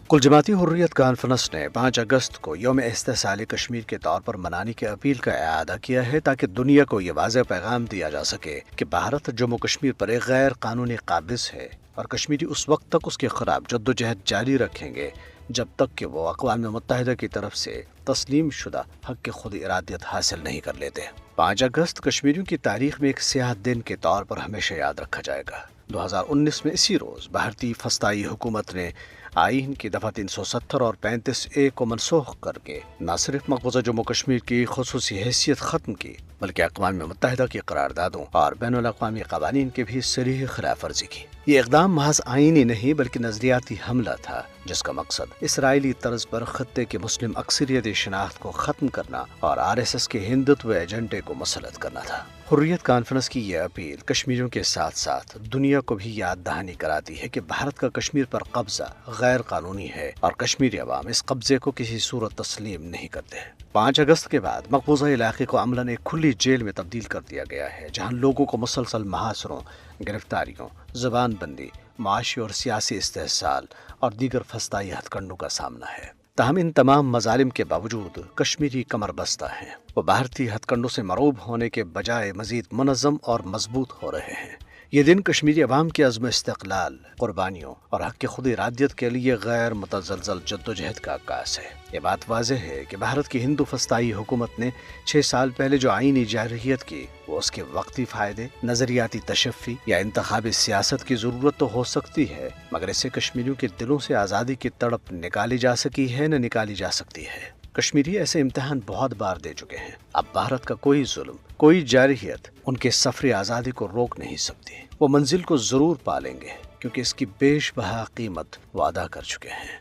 کل جماعتی حریت کانفرنس نے 5 اگست کو یوم استحصال کشمیر کے طور پر منانے کی اپیل کا اعادہ کیا ہے تاکہ دنیا کو یہ واضح پیغام دیا جا سکے کہ بھارت جموں کشمیر پر ایک غیر قانونی قابض ہے اور کشمیری اس وقت تک اس کے خلاف جدوجہد جاری رکھیں گے جب تک کہ وہ اقوام متحدہ کی طرف سے تسلیم شدہ حق کی خود ارادیت حاصل نہیں کر لیتے۔ 5 اگست کشمیریوں کی تاریخ میں ایک سیاہ دن کے طور پر ہمیشہ یاد رکھا جائے گا۔ 2019 میں اسی روز بھارتی فسطائی حکومت نے آئین کی دفعہ 370 اور 35A کو منسوخ کر کے نہ صرف مقبوضہ جموں کشمیر کی خصوصی حیثیت ختم کی بلکہ اقوام متحدہ کی قراردادوں اور بین الاقوامی قوانین کی بھی صریح خلاف ورزی کی۔ یہ اقدام محض آئینی نہیں بلکہ نظریاتی حملہ تھا جس کا مقصد اسرائیلی طرز پر خطے کے مسلم اکثریتی شناخت کو ختم کرنا اور RSS کے ہندوتو ایجنڈے کو مسلط کرنا تھا۔ حریت کانفرنس کی یہ اپیل کشمیریوں کے ساتھ ساتھ دنیا کو بھی یاد دہانی کراتی ہے کہ بھارت کا کشمیر پر قبضہ غیر قانونی ہے اور کشمیری عوام اس قبضے کو کسی صورت تسلیم نہیں کرتے۔ 5 اگست کے بعد مقبوضہ علاقے کو عملاً ایک کھلی جیل میں تبدیل کر دیا گیا ہے جہاں لوگوں کو مسلسل محاصروں، گرفتاریوں، زبان بندی، معاشی اور سیاسی استحصال اور دیگر فسطائی ہتھ کنڈوں کا سامنا ہے۔ تاہم ان تمام مظالم کے باوجود کشمیری کمر بستہ ہیں۔ وہ بھارتی ہتھ کنڈوں سے مرعوب ہونے کے بجائے مزید منظم اور مضبوط ہو رہے ہیں۔ یہ دن کشمیری عوام کی عزم استقلال، قربانیوں اور حق کی خود ارادیت کے لیے غیر متزلزل جدوجہد کا عکاس ہے۔ یہ بات واضح ہے کہ بھارت کی ہندو فسطائی حکومت نے 6 سال پہلے جو آئینی جارحیت کی وہ اس کے وقتی فائدے، نظریاتی تشفی یا انتخابی سیاست کی ضرورت تو ہو سکتی ہے مگر اس سے کشمیریوں کے دلوں سے آزادی کی تڑپ نکالی جا سکی ہے نہ نکالی جا سکتی ہے۔ کشمیری ایسے امتحان بہت بار دے چکے ہیں۔ اب بھارت کا کوئی ظلم، کوئی جارحیت ان کے سفری آزادی کو روک نہیں سکتی۔ وہ منزل کو ضرور پالیں گے کیونکہ اس کی بیش بہا قیمت وہ ادا کر چکے ہیں۔